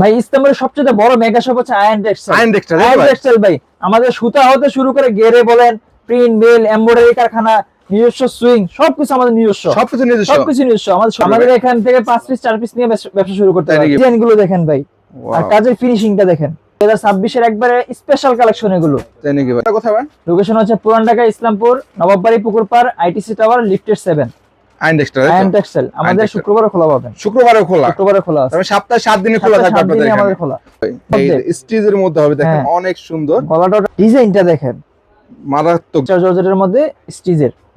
ভাই ইস্তাম্বুলের সবচেয়ে বড় মেগা শপ হচ্ছে আয়ন টেক্সটাইল। আয়ন টেক্সটাইল ভাই আমাদের সুতা হতে শুরু করে গেরে বলেন, প্রিন্ট মিল, এমব্রয়ডারি কারখানা, নিজস্ব সুইং, সবকিছু আমাদের নিজস্ব। সবকিছু নিজস্ব। আমাদের এখান থেকে 5 পিস 4 পিস নিয়ে ব্যবসা শুরু করতে পারি। ডিজাইন গুলো দেখেন ভাই, আর কাজের ফিনিশিংটা দেখেন। 2026 এর একবারে স্পেশাল কালেকশন এগুলো। তাই নাকি ভাই? কোথায় ভাই? লোকেশন হচ্ছে Puran Dhaka Islampur, Nawabbari Pukurpar, ITC tower, lifted 7। Ayan textile আমাদের শুক্রবারে খোলা পাবেন। শুক্রবারে খোলা আছে। তবে সপ্তাহে 7 দিনে খোলা থাকবে আপনাদের এখানে। আমাদের খোলা। এই স্টিচের মধ্যে হবে দেখেন, অনেক সুন্দর। গলাটা ডিজাইনটা দেখেন, মারাত্মক। জর্জেটের মধ্যে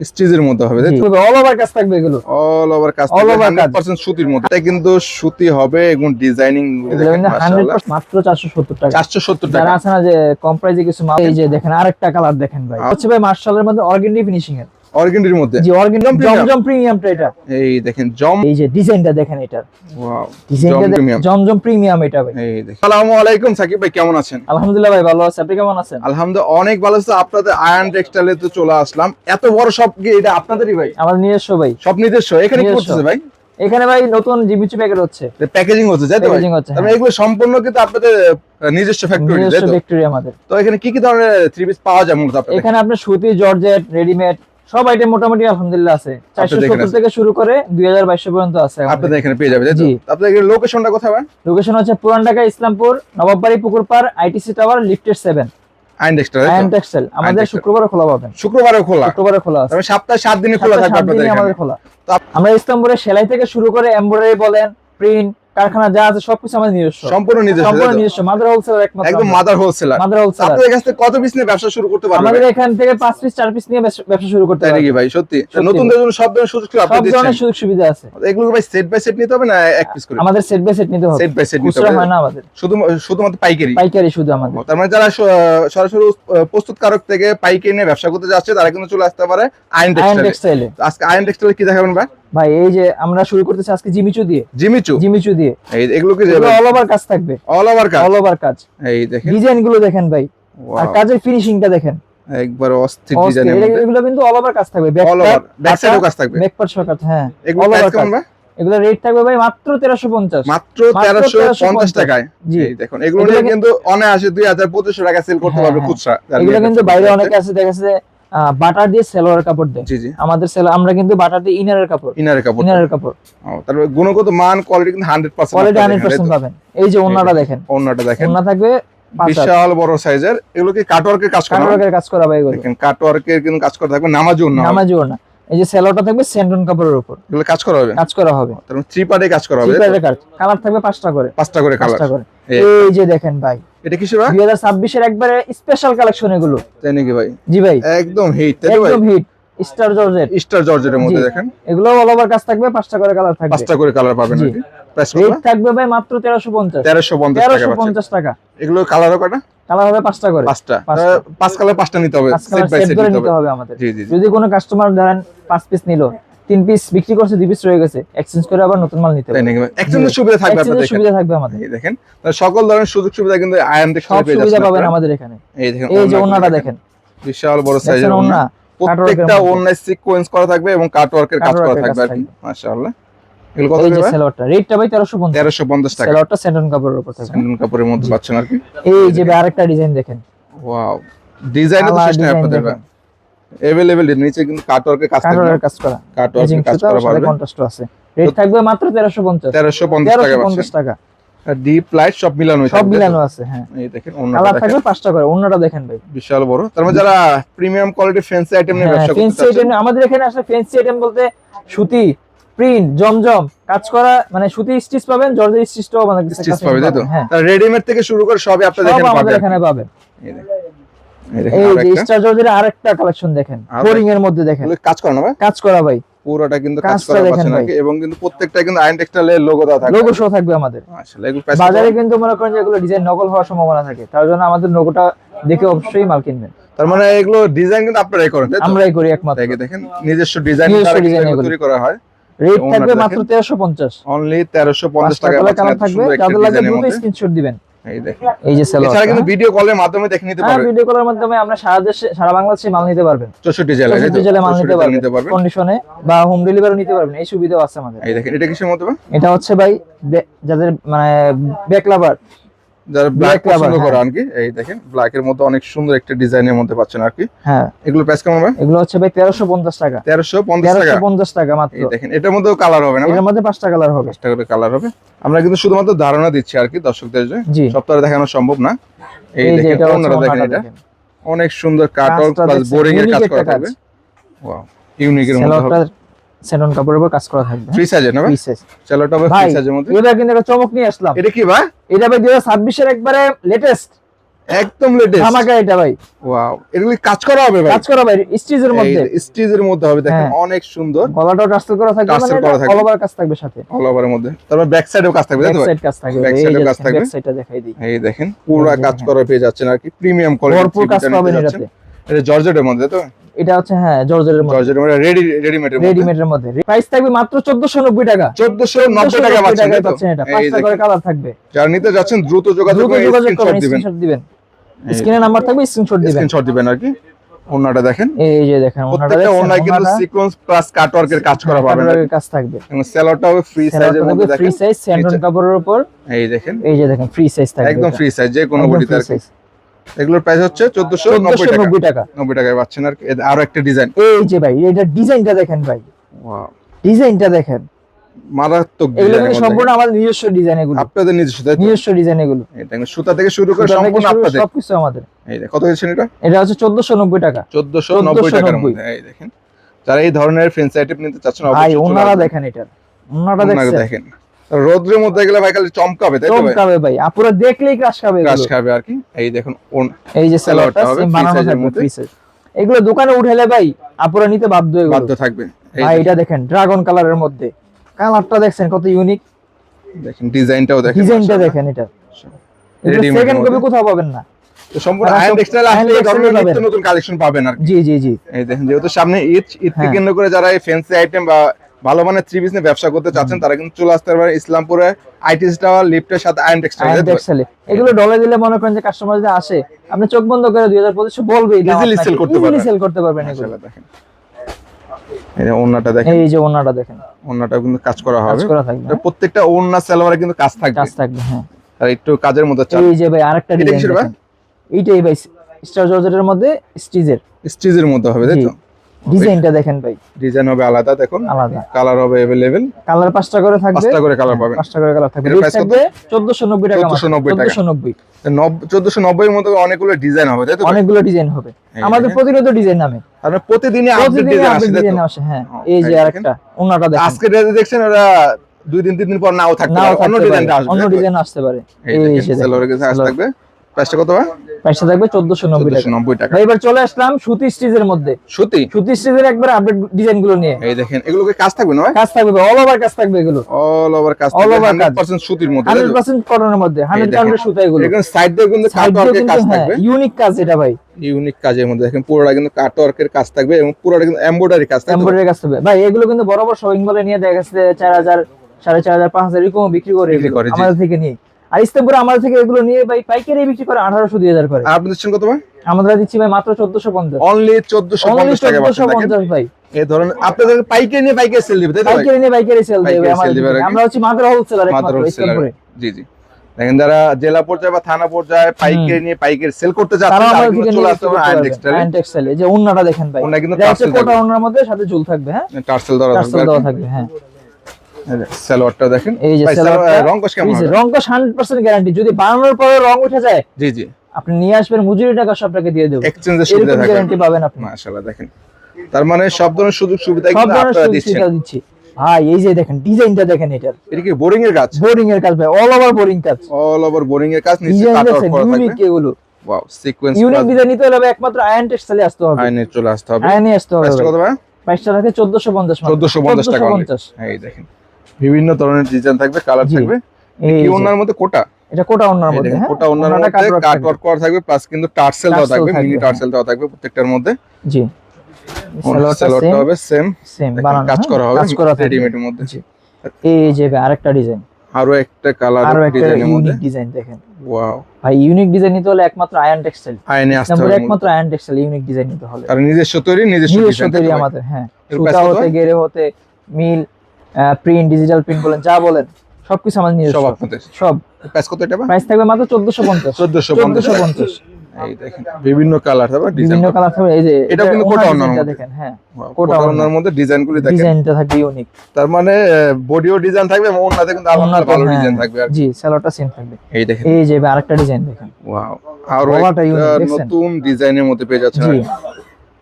স্টিচের মধ্যে হবে, তাই তো? অল ওভার কাজ থাকবে এগুলো, অল ওভার কাজ থাকবে 100% সুতির মধ্যে। এটা কিন্তু সুতি হবে এবং ডিজাইনিং দেখেন মাশাআল্লাহ। 100% মাত্র 470 টাকা। 470 টাকা। যারা আছে না যে কম প্রাইসে কিছু মাল, এই যে দেখেন আরেকটা কালার দেখেন ভাই, হচ্ছে ভাই মার্শালের মধ্যে অর্গানডি ফিনিশিং এর। অর্গানডির মধ্যে? জি, অর্গানডি জমজম প্রিমিয়ামটা এটা। এই দেখেন জম, এই যে ডিজাইনটা দেখেন এটার। ওয়াও, ডিজাইনটা জমজম প্রিমিয়াম এটা ভাই। এই দেখেন। আসসালামু আলাইকুম সাকিব ভাই, কেমন আছেন? আলহামদুলিল্লাহ ভাই, ভালো আছি। আপনি কেমন আছেন? আলহামদুলিল্লাহ অনেক ভালো আছি। আপনাদের আয়ন টেক্সটাইলে তো চলে আসলাম। এত বড় শপ কি এটা আপনাদেরই ভাই? আমাদের নিজস্ব ভাই। সব নিজস্ব? এখানে কি করতেছে ভাই? এখানে ভাই নতুন জিমিচু প্যাকেট হচ্ছে, প্যাকেজিং হচ্ছে, তাই তো? প্যাকেজিং হচ্ছে। তবে এগুলো সম্পূর্ণ কিন্তু আপনাদের নিজস্ব ফ্যাক্টরি, তাই তো? নিজস্ব ফ্যাক্টরি আমাদের। তো এখানে কি কি ধরনের থ্রি পিস পাওয়া যায় মূলত আপনাদের? এখানে আপনার সুতি, জর্জেট, রেডিমেড সব আইটেম মোটামুটি আলহামদুলিল্লাহ আছে। 470 থেকে শুরু করে 2200 পর্যন্ত আছে আপনাদের এখানে পেয়ে যাবে, তাই তো? আপনাদের লোকেশনটা কোথায় ভাই? লোকেশন হচ্ছে Puran Dhaka Islampur, Nawabbari Pukurpar, ITC tower, lifted 7। Ayan textile আমাদের শুক্রবারে খোলা পাবেন। শুক্রবারে খোলা আছে। তবে সপ্তাহে 7 দিনে খোলা থাকবে আপনাদের এখানে। আমাদের খোলা। আমরা ইসলামপুরে সেলাই থেকে শুরু করে এমব্রয়ডারি বলেন, প্রিন্ট, কারখানা যা আছে সবকিছু আমাদের নিজস্ব। সম্পূর্ণ নিজস্ব। মাদার হোলসেলার একমাত্র। একদম মাদার হোলসেলার। আপনাদের কাছ থেকে কত পিস নিয়ে ব্যবসা শুরু করতে পারবেন? আমাদের এখান থেকে 5 পিস 4 পিস নিয়ে ব্যবসা শুরু করতে পারবেন। তাই নাকি ভাই? সত্যি? নতুনদের জন্য সব ধরনের সুযোগ সুবিধা আপনি দিচ্ছেন? সব ধরনের সুযোগ সুবিধা আছে। এগুলো ভাই সেট বাই সেট নিতে হবে না এক পিস করে? আমাদের সেট বাই সেট নিতে হবে। সেট বাই সেট নিতে হবে, খুচরা হয় না আমাদের। শুধুমাত্র পাইকারি শুধু আমাদের। তার মানে যারা সরাসরি প্রস্তুতকারক থেকে পাইকারি নিয়ে ব্যবসা করতে যাচ্ছে তারা কিন্তু চলে আসতে পারে আয়ন টেক্সটাইলে। আজকে আয়ন টেক্সটাইলে কি দেখাবেন ভাই? ভাই এই যে আমরা শুরু করতেছি আজকে জিমিচু দিয়ে। এই এগুলো কি অল ওভার কাজ থাকবে। অল ওভার কাজ। এই দেখেন ডিজাইন গুলো দেখেন ভাই, আর কাজের ফিনিশিংটা দেখেন একবার অস্থির ডিজাইন। এগুলো কিন্তু অল ওভার কাজ থাকবে। ব্যাক সাইডেও কাজ থাকবে। ব্যাক পার্ট সহ কাজ। হ্যাঁ, এগুলো প্রাইস কেমন ভাই? এগুলো রেট থাকবে ভাই মাত্র 1350। মাত্র 1350 টাকায়। এই দেখুন এগুলো নিয়ে কিন্তু অনায়াসে 2000-2500 টাকা সেল করতে পারবে খুচরা। এগুলো কিন্তু বাইরে অনেকে আছে দেখাচ্ছে বাটার দিয়ে সেলোয়ার কাপড় দেয়। আমাদের আমরা কিন্তু বাটার দিয়ে ইনারের কাপড়। তারপরে গুণগত মান কোয়ালিটি কিন্তু 100% কোয়ালিটি 100% পাবেন। এই যে ওন্নাটা দেখেন, ওন্না থাকবে বিশাল বড় সাইজের। এগুলো কি কাটওয়ার্কের কাজ করা ভাই? এগুলো দেখেন কাটওয়ার্কের কিন্তু কাজ করা থাকবে। নামাজি ওন্না। এই যে সেলোয়ারটা থাকবে স্যান্ডন কাপড়ের উপর। এগুলো কাজ করা হবে। তারপর থ্রি পার্টে কাজ করা হবে। কালার থাকবে 5টা করে কালার। এই যে দেখেন ভাই, এটা কিসের ভাই? 2026 এর একবারে স্পেশাল কালেকশন এগুলো। তাই নাকি ভাই? জি ভাই, একদম হিট, তাই তো ভাই? একদম হিট। স্টার জর্জেটের মধ্যে দেখেন এগুলো অল ওভার কাজ থাকবে। 5টা করে কালার থাকবে। 5টা করে কালার পাবেন নাকি? প্রাইস রেট থাকবে ভাই মাত্র 1350 টাকা। এগুলো কালারও কয়টা? কালার হবে 5টা করে। 5 কালার 5টা নিতে হবে। সেট বাই সেট নিতে হবে আমাদের। যদি কোনো কাস্টমার ধরেন 5 পিস নিলো, 3 পিস বিক্রি করছে, 2 পিস রয়ে গেছে, এক্সচেঞ্জ করে আবার নতুন মাল নিতে হবে। এক্সচেঞ্জের সুবিধা থাকবে আপনাদের। সুবিধা থাকবে আমাদের। এই দেখেন সকল ধরনের সুযোগ সুবিধা কিন্তু আয়ন টেক্সটাইলে পেয়ে যাচ্ছেন। সুবিধা পাবেন আমাদের এখানে। এই দেখেন এই যে ওন্নাটা দেখেন, বিশাল বড় সাইজের ওন্না। প্রত্যেকটা ওন্নায় সিকোয়েন্স করা থাকবে এবং কাটওয়ার্কের কাজ করা থাকবে আর কি। মাশাআল্লাহ। এগুলো কত করে? এই সেলোয়ারটা রেটটা ভাই 1350 টাকা। সেলোয়ারটা স্যান্ডন কাপড়ের উপর থাকবে। স্যান্ডন কাপড়ের মধ্যে পাচ্ছেন আর কি। এই যে আরেকটা ডিজাইন দেখেন। ওয়াও, ডিজাইনটা তো শেষ নাই আপনাদের ভাই। अवेलेबल নিচে কিন্তু কাটওয়ার্কের কাজ থাকবে। কাটওয়ার্কের কাজ করা পারবে। কন্ট্রাস্ট আছে। রেট থাকবে মাত্র 1350 টাকা। আর ডিপ লাইট সব মিলানো আছে। হ্যাঁ, এই দেখেন ওন্নাটা কালার থাকবে 5টা করে। ওন্নাটা দেখেন ভাই, বিশাল বড়। তার মানে যারা প্রিমিয়াম কোয়ালিটি ফ্যান্সি আইটেম নিয়ে ব্যবসা করতে ফ্যান্সি আইটেম আমাদের এখানে আসলে ফ্যান্সি আইটেম বলতে সুতি, প্রিন্ট, জমজম কাজ করা, মানে সুতি স্টিচ পাবেন, জর্জেট স্টিচটাও আমাদের কাছে স্টিচ পাবে, তাই তো? তার রেডিমেড থেকে শুরু করে সবই আপনাদের এখানে পাবেন। এই দেখেন এই যে স্টার জর্জেটের আরেকটা কালেকশন দেখেন, ফ্লোরিং এর মধ্যে দেখেন। কাজ করা না ভাই? কাজ করা ভাই, পুরোটা কিন্তু কাজ করা আছে নাকি? এবং কিন্তু প্রত্যেকটা কিন্তু আয়ন টেক্সটাইলের লোগো দেওয়া থাকবে। লোগো সহ থাকবে আমাদের। আসলে এগুলো প্রাইস বাজারে কিন্তু মনে করেন যে এগুলো ডিজাইন নকল হওয়ার সম্ভাবনা থাকে, তার জন্য আমাদের লোগোটা দেখে অবশ্যই মাল কিনবেন। তার মানে এগুলো ডিজাইন কিন্তু আপনারাই করেন, তাই তো? আমরাই করি একমাত্র। দেখেন নিজস্ব ডিজাইন তৈরি করা হয়। রেট থাকবে মাত্র 1350। অনলি 1350 টাকা কালার থাকবে। যাদের লাগবে দ্রুত স্ক্রিনশট দিবেন। এই দেখেন, এই যে সালোয়ার, এছাড়া কিন্তু ভিডিও কলের মাধ্যমে দেখে নিতে পারবেন। ভিডিও কলের মাধ্যমে আমরা সারা দেশে সারা বাংলাদেশে মাল নিতে পারবেন, 64 জেলায় 64 জেলায় মাল নিতে পারবেন কন্ডিশনে, বা হোম ডেলিভারি নিতে পারবেন, এই সুবিধাও আছে আমাদের। এই দেখেন, এটা কিসের মধ্যে? এটা হচ্ছে ভাই যাদের মানে ব্যাক লাভার, যারা ব্ল্যাক পছন্দ করে আর কি, এই দেখেন ব্ল্যাক এর মধ্যে অনেক সুন্দর একটা ডিজাইনের মধ্যে পাচ্ছেন আর কি। হ্যাঁ, এগুলো প্রাইস কেমন হবে? এগুলো হচ্ছে ভাই 1350 টাকা। 1350 টাকা মাত্র। এই দেখেন, এটার মধ্যেও কালার হবে না? এর মধ্যে 5টা কালার হবে, 5টা করে কালার হবে। আমরা কিন্তু শুধুমাত্র ধারণা দিচ্ছি আর কি দর্শকদের, যে সপ্তাহে দেখানো সম্ভব না। এই দেখেন, ওনারা দেখেন, এটা অনেক সুন্দর কাটওয়ার্ক প্লাস বোরিং এর কাজ করা থাকবে। ওয়াও, ইউনিক এর মধ্যে হবে। সেলন কাপড়ের উপর কাজ করা থাকবে, ফ্রি সাইজে না ভাই? ফ্রি সাইজ, চলোটা হবে ফ্রি সাইজের মধ্যে। এবার কিন্তু একটা চমক নিয়ে আসলাম। এটা কি ভাই? এটা ভাই 2026 এর একবারে লেটেস্ট, একদম লেটেস্ট ধামাকা এটা ভাই। ওয়াও, এগুলি কাজ করা হবে ভাই? কাজ করা ভাই, স্টিচের মধ্যে, স্টিচের মধ্যে হবে। দেখেন অনেক সুন্দর, গলাটাও টার্সেল করা থাকবে, মানে অল ওভার কাজ থাকবে সাথে, অল ওভারের মধ্যে। তারপর ব্যাক সাইডেও কাজ থাকবে, তাই তো? ব্যাক সাইড কাজ থাকবে, ব্যাক সাইডেও কাজ থাকবে। ব্যাক সাইডটা দেখাই দিই। এই দেখেন, পুরো কাজ করা পেয়ে যাচ্ছেন আর কি, প্রিমিয়াম কোয়ালিটি, ভরপুর কাজ পাবেন এটাতে। এটা জর্জেটের মধ্যে, তো এটা হচ্ছে হ্যাঁ জর্জেটের মধ্যে, জর্জেটের মধ্যে রেডিমেডের মধ্যে। প্রাইস থাকবে মাত্র 1490 টাকা। 1490 টাকা পাচ্ছেন এটা, 5টা করে কালার থাকবে। যারা নিতে যাচ্ছেন দ্রুত যোগাযোগ করে স্ক্রিনশট দিবেন। স্ক্রিনে নাম্বার থাকবে, স্ক্রিনশট দিবেন আর কি। ওন্নাটা দেখেন, এই যে দেখেন, ওন্নাটা দেখেন, ওন্নায় কিন্তু সিকোয়েন্স প্লাস কাটওয়ার্কের কাজ করা পাবেন, কাজ থাকবে। এবং সেলরটা হবে ফ্রি সাইজের মধ্যে, দেখেন ফ্রি সাইজ স্যান্ডন কাপড়ের উপর। এই দেখেন, এই যে দেখেন, ফ্রি সাইজ থাকবে, একদম ফ্রি সাইজ, যে কোনো বডিতে আর কি। এগুলোর প্রাইস হচ্ছে 1490 টাকা। 90 টাকায় পাচ্ছেন আর কি। আরো একটা ডিজাইন, এই যে ভাই, এটা ডিজাইনটা দেখেন ভাই, ওয়াও, ডিজাইনটা দেখেন, মারাত্মক ডিজাইন। এগুলো সম্পূর্ণ আমাদের নিজস্ব ডিজাইন, এগুলো আপনাদের নিজস্ব ডিজাইন এগুলো। এই দেখেন, সুতা থেকে শুরু করে সম্পূর্ণ আপনাদের, সবকিছু আমাদের। এই দেখেন, কত হয়েছে এটা? এটা হচ্ছে 1490 টাকা। 1490 টাকার মধ্যে। এই দেখেন, যারা এই ধরনের ফ্যান্সি আইটেম নিতে চাচ্ছেন, অবশ্যই ওনারা দেখেন, এটা ওনারা দেখেন, রোদ্রের মধ্যে গেলে ভাই খালি চমকাবে, তাই তো ভাই? চমকাবে ভাই, আপুরা দেখলেই ক্রাশ খাবে, ক্রাশ খাবে আর কি। এই দেখুন, এই যে সালোয়ারটা সেম বানানো থাকবে, ফ্রি সাইজ। এগুলো দোকানে উঠালে ভাই আপুরা নিতে বাধ্য থাকবে। ভাই এটা দেখেন, ড্রাগন কালারের মধ্যে, কালারটা দেখছেন কত ইউনিক, দেখেন ডিজাইনটাও দেখেন, ডিজাইনটা দেখেন। এটা সেকেন্ড কপি কোথাও পাবেন না, তো সম্পূর্ণ আয়ন টেক্সটাইল আসলে এই ধরনের নিত্য নতুন কালেকশন পাবেন আর কি। জি। এই দেখেন, যেহেতু সামনে ঈদকে কেন্দ্র করে যারা এই ফ্যান্সি আইটেম বা ভালো মানের থ্রি পিস নিয়ে ব্যবসা করতে চাচ্ছেন, তারা কিন্তু চলে আসতে পারে ইসলামপুরে আইটিসি টাওয়ার লিফটের সাথে আয়ন টেক্সটাইল। এগুলো ডলে দিলে মনে করেন যে কাস্টমার যদি আসে, আপনি চোখ বন্ধ করে 2025 বলবে, ইজিলি সেল করতে পারবেন এগুলো। দেখেন, এই যে ওন্নাটা দেখেন, এই যে ওন্নাটা দেখেন, ওন্নাটাও কিন্তু কাজ করা হবে, কাজ করা থাকবে। প্রত্যেকটা ওন্না সালোয়ারে কিন্তু কাজ থাকবে, হ্যাঁ। আর একটু কাজের মধ্যে চাপ। এই যে ভাই আরেকটা ডিজাইন দেখেন, এইটাই ভাই স্টার জর্জেটের মধ্যে স্টিচের মধ্যে হবে, তাই তো? ডিজাইনটা দেখেন ভাই, ডিজাইন হবে আলাদা, দেখুন আলাদা, কালার হবে अवेलेबल, কালার 5টা করে থাকবে, 5টা করে কালার পাবেন, 5টা করে কালার থাকবে। প্রাইস থাকবে 1490 টাকা, 1490 1490 এর মধ্যে অনেকগুলো ডিজাইন হবে, তাই তো? অনেকগুলো ডিজাইন হবে আমাদের, প্রতিনিয়ত ডিজাইন নামে, আর প্রতিদিনই আপডেট ডিজাইন আসে। হ্যাঁ, এই যে আরেকটা ওন্নাটা দেখেন, আজকে দেখছেন ওরা 2 দিন 3 দিন পর নাও থাকতে পারে, অন্য ডিজাইন আসতে পারে। এই যে সেলরের কাছে থাকবে। প্রাইসটা কত ভাই? প্রাইসটা থাকবে 1490 টাকা। এবার চলে আসলাম সুতি স্টিচের মধ্যে, সুতি স্টিচের একবার আপডেট ডিজাইন গুলো নিয়ে। এই দেখেন, এগুলো কি কাজ থাকবে না ভাই? কাজ থাকবে, অল ওভার কাজ থাকবে, এগুলো অল ওভার কাজ থাকবে, 100% সুতির মধ্যে, 100% কটনের মধ্যে, 100% সুতা। এগুলো এখানে সাইড দিয়ে কিন্তু কাটওয়ার্কের কাজ থাকবে, ইউনিক কাজ এটা ভাই, ইউনিক কাজের মধ্যে। দেখেন পুরোটা কিন্তু কাটওয়ার্কের কাজ থাকবে এবং পুরোটা কিন্তু এমব্রয়ডারি কাজ থাকবে, এমব্রয়ডারি কাজ থাকবে ভাই। এগুলো কিন্তু বরাবর শপিং মলে নিয়ে দেখা যাচ্ছে 4000 4500 5000 এরকম বিক্রি করে আমাদের থেকে নিয়ে। আর ইসলামপুরে আমাদের থেকে এগুলো নিয়ে ভাই পাইকারি বিক্রি করে 1800 2000 করে। আপনি দিচ্ছেন কত ভাই? আমরা দিচ্ছি ভাই মাত্র 1450, অনলি 1450 টাকা। 1450 ভাই। এই ধরনের আপনাদের পাইকারি নিয়ে পাইকারি সেল দিবে, তাই তো? পাইকারি নিয়ে পাইকারি সেল দেবে আমাদের। আমরা হচ্ছে মাত্র হোলসেলার একমাত্র ইসলামপুরে। জি। দেখেন, যারা জেলা পর্যায়ে বা থানা পর্যায়ে পাইকারি নিয়ে পাইকারি সেল করতে যাচ্ছেন, তারা কিন্তু চলে আসতে পারে আয়ন টেক্সটাইল। এই যে ওন্নাটা দেখেন ভাই, ওন্না কিন্তু কোটা ওন্নার মধ্যে সাথে ঝুল থাকবে, হ্যাঁ, টার্সেল দেওয়া থাকবে, হ্যাঁ। সালোয়ারটা দেখেন, এই যে সালোয়ার রং কোশ কেমন হবে? রং কোশ 100% গ্যারান্টি। যদি বানানোর পরে রং উঠে যায়, জি আপনি নিয়ে আসবেন, মজুরি টাকা সব টাকা দিয়ে দেব, এক্সচেঞ্জের সুবিধা থাকবে, গ্যারান্টি পাবেন আপনি। মাশাআল্লাহ, দেখেন তার মানে সব ধরনের সুযোগ সুবিধা কিন্তু আপনারা দিচ্ছি ভাই। এই যে দেখেন ডিজাইনটা দেখেন, এটা কি বোরিং এর কাজ? বোরিং এর কাজ ভাই, অল ওভার বোরিং কাজ, অল ওভার বোরিং এর কাজ, নিচে কাটওয়ার্ক করা থাকবে, ইউনিক এগুলো। ওয়াও, সিকোয়েন্স ইউনিক ডিজাইন নিতে হলে একমাত্র আয়ন টেক্সটাইলে আসতে হবে, আয়নে চলে আসতে হবে, আয়নে আসতে হবে। কত ভাই? প্রাইসটা থাকে 1450 1450 টাকা। এই দেখেন, বিভিন্ন ধরনের ডিজাইন থাকবে, কালার থাকবে। এই ওন্নার মধ্যে কোটা, এটা কোটা ওন্নার মধ্যে, হ্যাঁ, কোটা ওন্নার মধ্যে কাটওয়ার্ক করা থাকবে, প্লাস কিন্তু টার্সেল দেওয়া থাকবে, মিনি টার্সেল দেওয়া থাকবে প্রত্যেকটার মধ্যে। জি, সালোয়ারটা হবে সেম বানানো, কাজ করা হবে রেডিমেড এর মধ্যে। এই যে আরেকটা ডিজাইন, আরো একটা কালার ডিজাইনের মধ্যে ডিজাইন দেখেন। ওয়াও ভাই ইউনিক ডিজাইন নিতে হলে একমাত্র আয়ন টেক্সটাইল, আয়নে আসতে হবে, একমাত্র আয়ন টেক্সটাইল ইউনিক ডিজাইন নিতে হলে। আর নিজস্ব তৈরি নিজস্ব তৈরি আমাদের, হ্যাঁ, সুতা হতে গেরে হতে মিল প্রিন্ট ডিজিটাল প্রিন্ট বলেন যা বলেন সবকিছু আমাদের নিজস্ব, সব আপনাদের। সব প্রাইস কত এটা? প্রাইস থাকবে মাত্র 1450। 1450 এই দেখেন বিভিন্ন কালার হবে, বিভিন্ন কালার থাকবে। এই যে এটা কিন্তু কোটা ওনার দেখেন, হ্যাঁ কোটা ওনার মধ্যে ডিজাইনগুলি দেখেন, ডিজাইনটা থাকবে ইউনিক। তার মানে বডিও ডিজাইন থাকবে এবং ওনাতে কিন্তু আলাদা ভালো ডিজাইন থাকবে আর জি, সালোয়ারটা সেম থাকবে। এই দেখেন, এই যে আরেকটা ডিজাইন দেখেন, ওয়াও আর নতুন ডিজাইনের মধ্যে পেয়ে যাচ্ছেন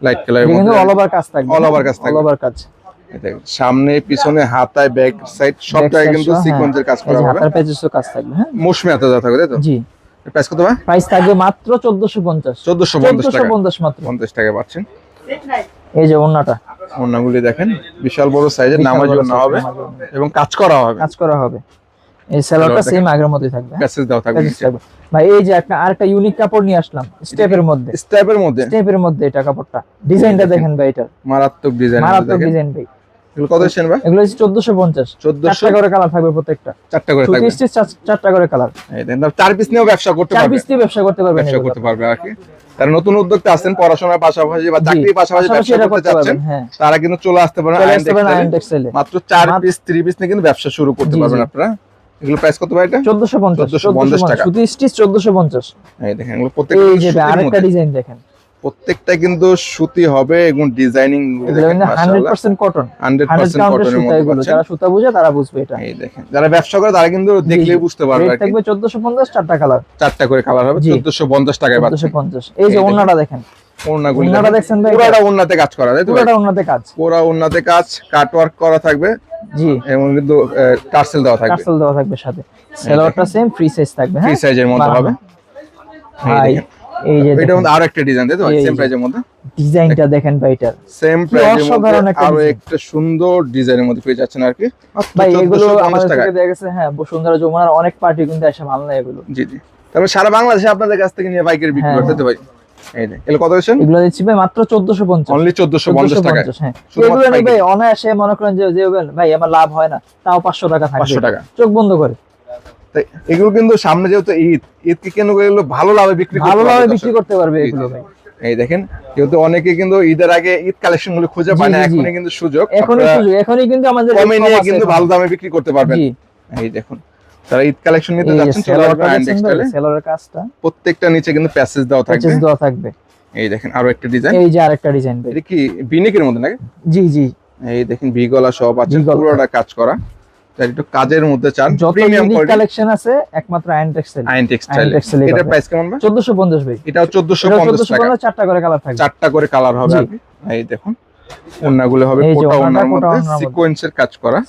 লাইট কালারের মধ্যে, কিন্তু অল ওভার কাজ থাকবে, অল ওভার কাজ থাকবে, অল ওভার কাজ। সামনে পিছনে হাতায় ব্যাক সাইড সব জায়গায় কিন্তু সিকোয়েন্সের কাজ করা হবে, হাতার পেজেও কাজ থাকবে, হ্যাঁ মৌসুমী হাতা যা থাকবে তাই তো? জি। প্রাইস কত ভাই? প্রাইস থাকবে মাত্র 1450। 1450 মাত্র 50 টাকা পাচ্ছেন। এই যে ওন্নাটা, ওন্নাগুলি দেখেন বিশাল বড় সাইজের, নামাজ না হবে এবং কাজ করা হবে, কাজ করা হবে। এই সালোয়ারটা সেম আগের মতোই থাকবে, প্যাসেজ দাও থাকবে। ভাই এই যে একটা আরেকটা ইউনিক কাপড় নিয়ে আসলাম স্টেপের মধ্যে, স্টেপের মধ্যে এটা কাপড়টা, ডিজাইনটা দেখেন ভাই, এটা মারাত্মক ডিজাইন, মারাত্মক ডিজাইন ভাই। এগুলো কত সেন ভাই? এগুলো হচ্ছে 1450। 4টা করে কালার থাকবে, প্রত্যেকটা 4টা করে থাকবে, 4টা করে কালার। এই দেন 4 পিস নিয়েও ব্যবসা করতে পারবে, 4 পিস নিয়ে ব্যবসা করতে পারবেন, ব্যবসা করতে পারবে আর কি। তারা নতুন উদ্যোক্তা আছেন, পড়াশোনার পাশাপাশি বা চাকরির পাশাপাশি ব্যবসা করতে চাচ্ছেন, তারা কিন্তু চলে আসতে পারেন আয়ন টেক্সটাইলে। মাত্র 4 পিস 3 পিস নিয়ে কিন্তু ব্যবসা শুরু করতে পারবেন আপনারা। এগুলো প্রাইস কত ভাই? এটা 1450 টাকা, শুধু স্টিচ 1450। এই দেখেন এগুলো প্রত্যেকটা, এই যে আরেকটা ডিজাইন দেখেন, প্রত্যেকটা কিন্তু সুতি হবে এবং ডিজাইনিং দেখেন মাশাআল্লাহ 100% কটন, 100% কটনের মধ্যে পাচ্ছেন। যারা সুতা বুঝে তারা বুঝবে এটা। এই দেখেন যারা ব্যবসা করে তারা কিন্তু দেখলেই বুঝতে পারবে আর কি। থাকবে 1450, 4টা কালার, 4টা করে কালার হবে, 1450 টাকায় পাচ্ছেন। 1450। এই যে ওন্নাটা দেখেন, ওন্নাটা দেখছেন ভাই, পুরোটা ওন্নাতে কাজ করা, তাই তো? পুরোটা ওন্নাতে কাজ, পুরো ওন্নাতে কাজ, কাট ওয়ার্ক করা থাকবে, জি, এবং কিন্তু টার্সেল দেওয়া থাকবে, টার্সেল দেওয়া থাকবে সাথে। সালোয়ারটা সেম ফ্রি সাইজ থাকবে, হ্যাঁ ফ্রি সাইজের মধ্যে হবে। ভাই এই যে এটার মধ্যে আরো একটা ডিজাইন, তাই তো? সেম প্রাইজের মধ্যে ডিজাইনটা দেখেন ভাই, এটার সেম প্রাইজের মধ্যে আরো একটা সুন্দর ডিজাইনের মধ্যে পেয়ে যাচ্ছেন আর কি। ভাই এগুলো আমাদের থেকে দেখা গেছে, হ্যাঁ বসুন্ধরা যমুনার অনেক পার্টি কিন্তু এসে ভালো না এগুলো। জি জি, তবে সারা বাংলাদেশে আপনাদের কাছ থেকে নিয়ে বাইকের বিক্রি করতে তো ভাই। এই যে এগুলো কত দিচ্ছেন? এগুলো দিচ্ছি ভাই মাত্র 1450, অনলি 1450 টাকা। হ্যাঁ এগুলো নেই ভাই, অনায়াসে মনে করেন যে ভাই আমার লাভ হয় না, তাও 500 টাকা থাকবে, 500 টাকা চোখ বন্ধ করে। তাই এগুলো কিন্তু সামনে যেহেতু ঈদ কি কেন এগুলো ভালো লাভে বিক্রি করতে পারবে এগুলো ভাই। এই দেখেন যেহেতু অনেকে কিন্তু ঈদের আগে ঈদ কালেকশন গুলো খুঁজে পায় না, এখনই কিন্তু সুযোগ, এখনই কিন্তু আমাদের কমে নিয়ে কিন্তু ভালো দামে বিক্রি করতে পারবেন। এই দেখুন তারা ঈদ কালেকশন নিতে যাচ্ছেন, চলে আসবেন আয়ন টেক্সটাইলে। সেলরের কাজটা প্রত্যেকটা নিচে কিন্তু প্যাসেজ দেওয়া থাকবে। এই দেখেন আরো একটা ডিজাইন, এই যে আরেকটা ডিজাইন ভাই, এটা কি বিনিকের মধ্যে নাকি? জি জি, এই দেখেন ভি গলা সব আছে, পুরোটা কাজ করা। একটু কাজের মধ্যে চান, প্রিমিয়াম কালেকশন আছে একমাত্র আয়ন টেক্সটাইল। এটার প্রাইস কেমন ভাই? 1450 ভাই। এটাও 1450 টাকা, 4টা করে কালার থাকবে, 4টা করে কালার হবে আর কি। এই দেখুন ওন্নাগুলো হবে কোটা ওন্নার মধ্যে সিকোয়েন্সের কাজ করা,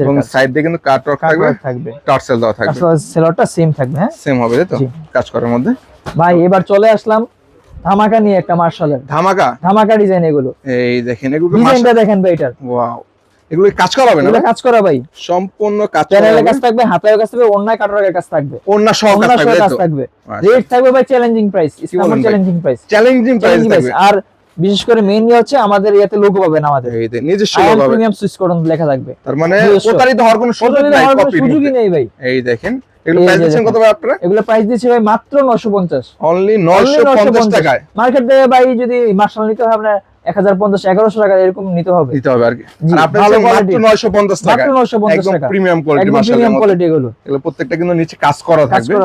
এবং সাইড দিয়ে কিন্তু কাট ওয়ার্ক থাকবে, টার্সেল দেওয়া থাকবে, সেলরটা সেম থাকবে, হ্যাঁ সেম হবে তাই তো কাজ করার মধ্যে। ভাই এবার চলে আসলাম ধামাকা নিয়ে, একটা মার্শালের ধামাকা ডিজাইন। এগুলো এই দেখেন, এগুলো ডিজাইনটা দেখেন ভাই, এটার ওয়াও, এগুলো কাজ করা হবে না? এগুলো কাজ করা ভাই, সম্পূর্ণ কাজ করা, প্যানেলের কাজ থাকবে, হাতের কাজ থাকবে, ওন্নায় কাটওয়ার্কের কাজ থাকবে, ওন্না সহ কাজ থাকবে। রেট থাকবে ভাই চ্যালেঞ্জিং প্রাইস, ইসলামের চ্যালেঞ্জিং প্রাইস থাকবে। আর বিশেষ করে মেইন হচ্ছে আমাদের ইয়াতে লোগো পাবেন, আমাদের এই নিজস্ব লোগো হবে, প্রিমিয়াম সুইচ কোডন লেখা থাকবে, তার মানে প্রতারিত হওয়ার কোনো সুযোগই নেই ভাই। এই দেখেন এগুলো প্রাইস দিচ্ছেন কত ভাই আপনারা? এগুলো প্রাইস দিচ্ছি ভাই মাত্র 950, অনলি 950 টাকায়। মার্কেট থেকে ভাই যদি মার্শাল নিতে হয় আপনার 1050 1100 টাকা এরকম নিতে হবে আর কি। আর আপনাদের মাত্র 950 টাকা, একদম premium quality Marshal, premium quality. এগুলো প্রত্যেকটা কিন্তু নিচে কাজ করা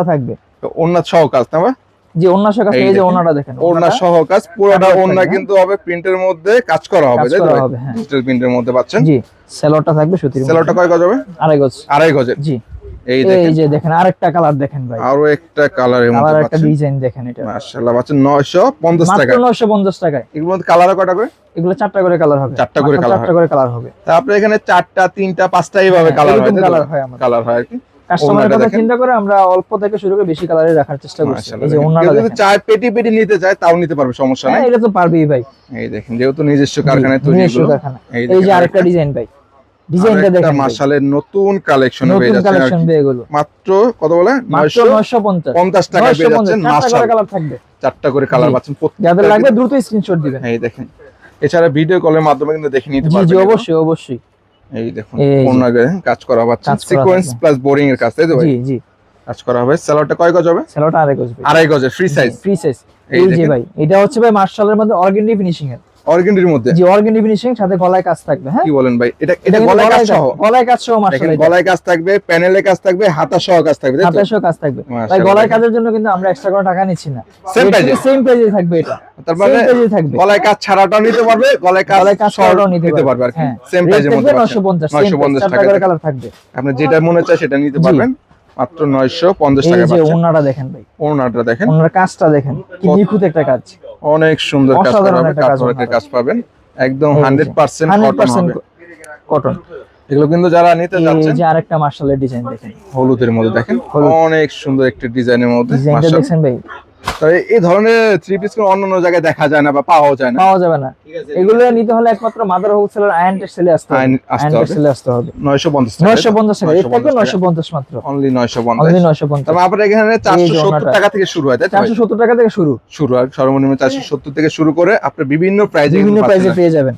থাকবে, তো ওন্না সহ কাজ না? জি ওন্না সহ কাজ। এই যে ওন্নাটা দেখেন, ওন্না সহ কাজ, পুরোটা ওন্না কিন্তু হবে প্রিন্টের মধ্যে কাজ করা হবে, তাই তো? ডিজিটাল প্রিন্টের মধ্যে পাচ্ছেন। জি সেলরটা থাকবে সুতির, সেলরটা কয় গজ হবে? আড়াই গজ। জি এই যে দেখেন আরেকটা কালার দেখেন ভাই, আরো একটা কালারের মধ্যে পাচ্ছেন, আরেকটা ডিজাইন দেখেন, এটা মাশাআল্লাহ পাচ্ছেন 950 টাকা, মাত্র 950 টাকায়। এগুলোর মধ্যে কালার কয়টা করে? এগুলো 4টা করে কালার হবে, 4টা করে কালার হবে। তারপরে এখানে 4টা 3টা 5টা এইভাবে কালার হয়, কালার হয় আর কি। কাস্টমারের কথা চিন্তা করে আমরা অল্প থেকে শুরু করে বেশি কালারে রাখার চেষ্টা করছি। এই যে ওন্নাটা দেখেন, যদি চায় পেটি নিতে চায় তাও নিতে পারবে, সমস্যা নাই। এটা তো পারবেই ভাই। এই দেখেন যেহেতু নিজস্ব কারখানায় তৈরি, এই যে আরেকটা ডিজাইন ভাই, ডিজাইনটা দেখেন মাশাআল্লাহ, নতুন কালেকশন হয়ে যাচ্ছে এগুলো মাত্র কত বলে? 950 টাকা পেয়ে যাচ্ছেন মাশাআল্লাহ। কালার থাকবে, 4টা করে কালার পাচ্ছেন, যাদের লাগবে দ্রুত স্ক্রিনশট দিবেন। এই দেখেন, এছাড়া ভিডিও কলের মাধ্যমে কিন্তু দেখে নিতে পারবেন। জি অবশ্যই। এই দেখুন ওনাকে কাজ করা হচ্ছে সিকোয়েন্স প্লাস বোরিং এর কাজ, তাই তো ভাই? জি জি কাজ করা হবে। সালোয়ারটা কয় গজ হবে? সালোয়ারটা আড়াই গজ ভাই। আড়াই গজের ফ্রি সাইজ। Free size. এই যে ভাই এটা হচ্ছে ভাই মার্শালের মধ্যে অর্গানডি ফিনিশিং এর। অর্গানডির মধ্যে? জি অর্গানডি ফিনিশিং, সাথে গলায় কাজ থাকবে। হ্যাঁ কি বলেন ভাই, এটা গলায় কাজ সহ? গলায় কাজ সহ মার্শাল। গলায় কাজ থাকবে, প্যানেলে কাজ থাকবে, হাতা সহ কাজ থাকবে, তাই তো? হাতা সহ কাজ থাকবে ভাই। গলায় কাজের জন্য কিন্তু আমরা এক্সট্রা কোনো টাকা নিচ্ছি না, সেম প্রাইসে থাকবে এটা। তার মানে গলায় কাজ ছাড়াটাও নিতে পারবে, গলায় কাজ সহটাও নিতে পারবে আর কি। সেম প্রাইসের মধ্যে 950 টাকা করে কালার থাকবে। আপনি যেটা মনে চায় সেটা নিতে পারবেন মাত্র 950 টাকা। এই যে ওন্নাটা দেখেন ভাই, ওন্নাটা দেখেন, ওন্নার কাজটা দেখেন, কি নিখুঁত একটা কাজ। অনেক সুন্দর কাজ করা হবে, কাপড়ের কাজ পাবেন একদম 100% কটন। এগুলো কিন্তু যারা নিতে যাচ্ছেন, এই যে আরেকটা মার্শালের ডিজাইন দেখেন, হলুদের মধ্যে দেখেন, অনেক সুন্দর একটা ডিজাইনের মধ্যে। ডিজাইনটা দেখেন ভাই, তবে এই ধরনের থ্রি পিস কোন অন্য জায়গায় দেখা যায় না বা পাওয়া যায় না, পাওয়া যাবে না। এগুলো নিতে হলে একমাত্র মাদার হোলসেলার আয়ন টেক্সটাইলে আসতে হবে। 950 টাকা। 950 টাকা, এর থেকে 950 মাত্র, অনলি 950। অনলি 950। তবে আপনাদের এখানে 470 টাকা থেকে শুরু হয়, তাই তো? 470 টাকা থেকে শুরু আর সর্বনিম্ন 470 থেকে শুরু করে আপনি বিভিন্ন প্রাইজে পেয়ে যাবেন।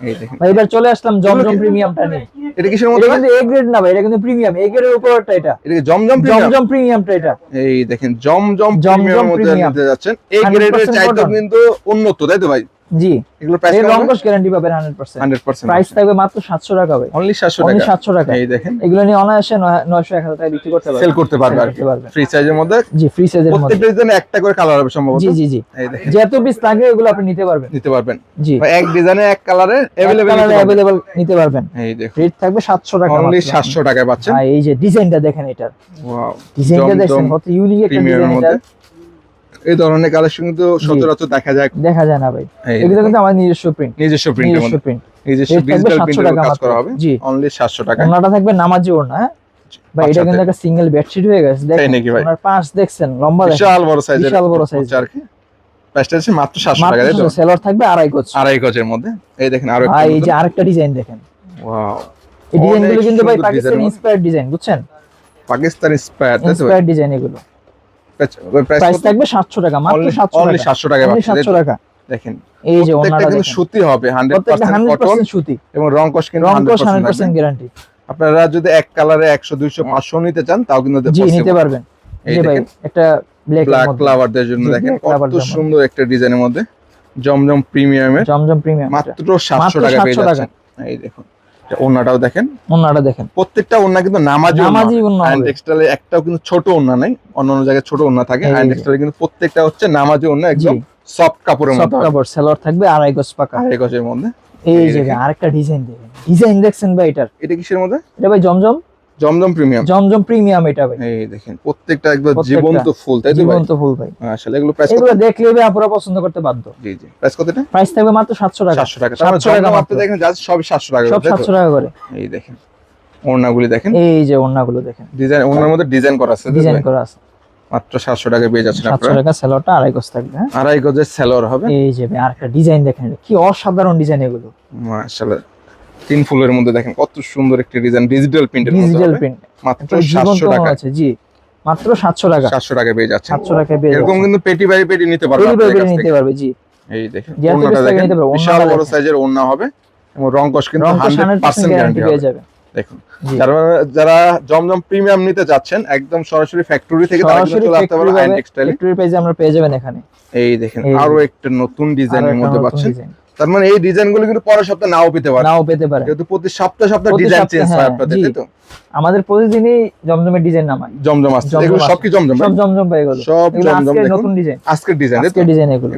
এই দেখেন ভাই এবার চলে আসলাম জমজম প্রিমিয়ামটা নিয়ে। এটা কিসের মধ্যে? এটা কিন্তু এ গ্রেড না ভাই, এটা কিন্তু প্রিমিয়াম। এ গ্রেডের উপরটা এটা। এটা কি জমজম প্রিমিয়ামটা এটা। এই দেখেন জমজম প্রিমিয়ামের মধ্যে নিতে যাচ্ছেন। এই গ্রেডের চাইতে কিন্তু উন্নত, তাই তো ভাই? জি। এগুলো প্রাইস এর রংকশ গ্যারান্টি পাবেন 100%। প্রাইস থাকবে মাত্র 700 টাকা ভাই। অনলি 700 টাকা। এই দেখেন এগুলো নিয়ে অনায়াসে 900-1000 টাকা বিক্রি করতে পারবেন, সেল করতে পারবেন ফ্রি সাইজের মধ্যে। জি ফ্রি সাইজের মধ্যে প্রত্যেকটা ডিজাইনে একটা করে কালার হবে সম্ভবত। জি জি জি। এই দেখেন যত পিস লাগে এগুলো আপনি নিতে পারবেন। জি ভাই এক ডিজাইনে এক কালারে अवेलेबल নিতে পারবেন। এই দেখুন রেট থাকবে 700 টাকা, অনলি 700 টাকায় পাচ্ছেন। আর এই যে ডিজাইনটা দেখেন এটার, ওয়াও ডিজাইনটা দেখেন কত ইউনিক একটা ডিজাইন এটা। এই ধরনের কালেকশন কিন্তু সচরাচর দেখা যায় না ভাই। এগুলো কিন্তু আমার নিজস্ব প্রিন্ট, প্রিন্টের মধ্যে নিজস্ব ডিজিটাল প্রিন্টের কাজ করা হবে। অনলি 700 টাকা। ওনাটা থাকবে নামাজি ওড়না। হ্যাঁ ভাই এটা কিন্তু একটা সিঙ্গেল বেডশিট হয়ে গেছে, দেখেন ওনার পাঁচ দেখছেন, লম্বা দেখেন, বিশাল বড় সাইজের, বিশাল বড় সাইজ আর কি। প্রাইসটা আছে মাত্র 700 টাকা, তাই তো? সেলর থাকবে আড়াই গজের মধ্যে। এই দেখেন আরো একটা, এই যে আরেকটা ডিজাইন দেখেন, ওয়াও। এই ডিজাইনগুলো কিন্তু ভাই পাকিস্তানি ইন্সপায়ার্ড ডিজাইন, বুঝছেন? পাকিস্তানি ইন্সপায়ার্ড, তাই তো? ইন্সপায়ার্ড ডিজাইন এগুলো। প্রাইস থাকবে 700 টাকা, মাত্র 700 টাকা। 700 টাকা। দেখেন এই যে ওনাটা কিন্তু সুতি হবে 100% কটন সুতি, এবং রংকশ কিন্তু 100% গ্যারান্টি। আপনারা যদি এক কালারে 100 200 500 নিতে চান তাও কিন্তু নিতে পারবেন। এই ভাই একটা ব্ল্যাক ফ্লাওয়ারদের জন্য দেখেন কত সুন্দর একটা ডিজাইনের মধ্যে জমজম প্রিমিয়ামের, মাত্র 700 টাকা পেয়ে যাচ্ছেন। এই দেখুন ওন্নাটাও দেখেন, প্রত্যেকটা ওন্না কিন্তু নামাজি ওন্না। আয়ন টেক্সটাইলে একটাও কিন্তু ছোট ওন্না নাই, অন্যান্য জায়গায় ছোট ওন্না থাকে। আয়ন টেক্সটাইলে কিন্তু প্রত্যেকটা হচ্ছে নামাজি ওন্না, একদম সফট কাপড়ের মধ্যে। সফট কাপড়, সেলর থাকবে আড়াই গজ পাকা, আড়াই গজের মধ্যে। এই যে আরেকটা ডিজাইন দেখেন, ডিজাইন দেখছেন ভাই এটার? এটা কিসের মধ্যে? এটা ভাই জমজম প্রিমিয়াম এটা ভাই। এই দেখেন প্রত্যেকটা একবার জীবন্ত ফুল, তাই তো? জীবন্ত ফুল ভাই। আসলে এগুলো প্রাইস, এগুলো দেখলে ভাই আপুরা পছন্দ করতে বাধ্য। জি জি। প্রাইস কতটা? প্রাইস থাকবে মাত্র 700 টাকা। 700 টাকা। তাহলে জমজম আপনি দেখেন জাস্ট সব 700 টাকা, সব 700 টাকা করে। এই দেখেন ওড়নাগুলি দেখেন, এই যে ওড়নাগুলো দেখেন, ডিজাইন ওড়নার মধ্যে ডিজাইন করা আছে, মাত্র 700 টাকা পেয়ে যাচ্ছেন আপনারা। 700 টাকা। সেলরটা আড়াই গজ থাকবে। হ্যাঁ আড়াই গজের সেলর হবে। এই যে ভাই আরেকটা ডিজাইন দেখেন, কি অসাধারণ ডিজাইন এগুলো, মাশাআল্লাহ। তিন ফুলের মধ্যে দেখেন কত সুন্দর একটা ডিজাইন, ডিজিটাল প্রিন্টের মধ্যে, ডিজিটাল প্রিন্ট, মাত্র 700 টাকা আছে। জি মাত্র 700 টাকা। 700 টাকা পেয়ে যাচ্ছেন। 700 টাকা পেয়ে যাচ্ছেন। এরকম কিন্তু পেটি বাই পেটি নিতে পারবে, নিতে পারবে। জি এই দেখেন ওড়নাটা দেখেন, বিশাল বড় সাইজের ওড়না হবে এবং রংকশ কিন্তু 100% গ্যারান্টি পেয়ে যাবে। দেখুন যারা জমজম প্রিমিয়াম নিতে যাচ্ছেন একদম সরাসরি ফ্যাক্টরি থেকে তারা কিন্তু চলে আসতে পারবে আয়ন টেক্সটাইলে। ফ্যাক্টরি পেজে আমরা পেয়ে যাবেন এখানে। এই দেখেন আরো একটা নতুন ডিজাইনের মধ্যে পাচ্ছেন। তার মানে এই ডিজাইনগুলো কিন্তু পরের সপ্তাহে নাও পেতে পারে, যেহেতু প্রতি সপ্তাহে ডিজাইন চেঞ্জ হয় আপনাদের, তাই তো? আমাদের প্রতিদিনই জমজমের ডিজাইন নামায়, জমজম আসছে। এগুলো সব কি জমজম? সব জমজম ভাই, এগুলো সব জমজম। নতুন ডিজাইন, আজকের ডিজাইন এগুলো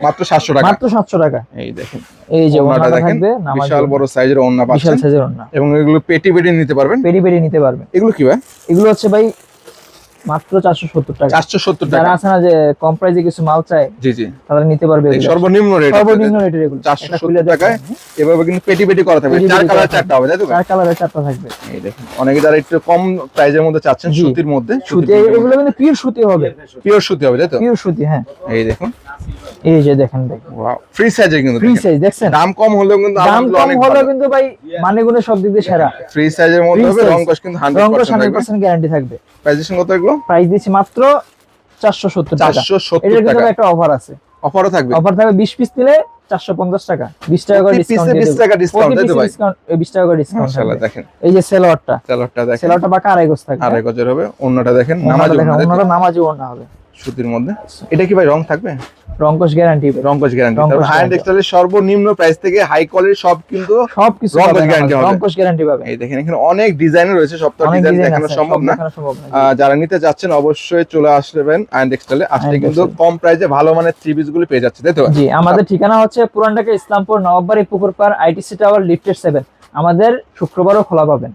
মাত্র 700 টাকা। মাত্র 700 টাকা। এই দেখেন এই যে ওড়নাটা থাকবে, বিশাল বড় সাইজের ওড়না পাচ্ছেন, বিশাল সাইজের ওড়না, এবং এগুলো পেটি নিতে পারবেন, নিতে পারবেন। এগুলো কি ভাই? এগুলো হচ্ছে ভাই মাত্র 470 টাকা। 470 টাকা। যারা আছে না যে কম প্রাইসে কিছু মাল চায়, জি জি, তারা নিতে পারবে। সর্বনিম্ন রেটের এগুলো 470 টাকায়। এভাবে কিন্তু পেটি করা থাকবে, চার কালার চারটা হবে, তাই তো? চার কালারের চারটা থাকবে। এই দেখুন অনেকে যারা একটু কম প্রাইসের মধ্যে চাচ্ছেন, সুতির মধ্যে, সুতি, এগুলো কিন্তু পিওর সুতি হবে, তাই তো? পিওর সুতি। হ্যাঁ এই দেখুন, এই যে দেখেন ভাই, ওয়াও, ফ্রি সাইজে কিন্তু, ফ্রি সাইজ দেখছেন। দাম কম হলেও কিন্তু ভাই মানে গুলো সব দিক দিয়ে সেরা। ফ্রি সাইজের মধ্যে হবে, রংকশ কিন্তু 100% গ্যারান্টি থাকবে। প্রাইস কত এগুলো? প্রাইস দিচ্ছি মাত্র 470 টাকা। 470 টাকা। এর কিন্তু একটা অফার আছে, অফারও থাকবে। অফার থাকবে 20 পিস নিলে 450 টাকা, 20 টাকা করে ডিসকাউন্ট দিয়ে 20 টাকা ডিসকাউন্ট দিতে ভাই, 20 টাকা করে ডিসকাউন্ট। মাশাআল্লাহ দেখেন এই যে সেলোয়ারটা দেখেন, সেলোয়ারটা বাঁকা আড়াই গজ থাকবে, আড়াই গজের হবে। ওন্নাটা দেখেন, ওন্নাটা নামাজি ওন্না হবে সুতির মধ্যে। এটা কি ভাই রং থাকবে? রংকশ গ্যারান্টি, রংকশ গ্যারান্টি। তবে হাই এন্ড টেক্সটাইলের সর্বনিম্ন প্রাইস থেকে হাই কোয়ালিটি সব কিন্তু সবকিছু রংকশ গ্যারান্টি হবে, রংকশ গ্যারান্টি পাবেন। এই দেখেন এখানে অনেক ডিজাইন রয়েছে, সব তো ডিজাইন দেখানো সম্ভব না। যারা নিতে যাচ্ছেন অবশ্যই চলে আসবেন হাই এন্ড টেক্সটাইলে, আসলে কিন্তু কম প্রাইসে ভালো মানের থ্রি পিস গুলো পেয়ে যাচ্ছে, তাই তো? জি, আমাদের ঠিকানা হচ্ছে Puran Dhaka Islampur Nawabbari Pukurpar ITC tower lifted 7। আমাদের শুক্রবারও খোলা পাবেন।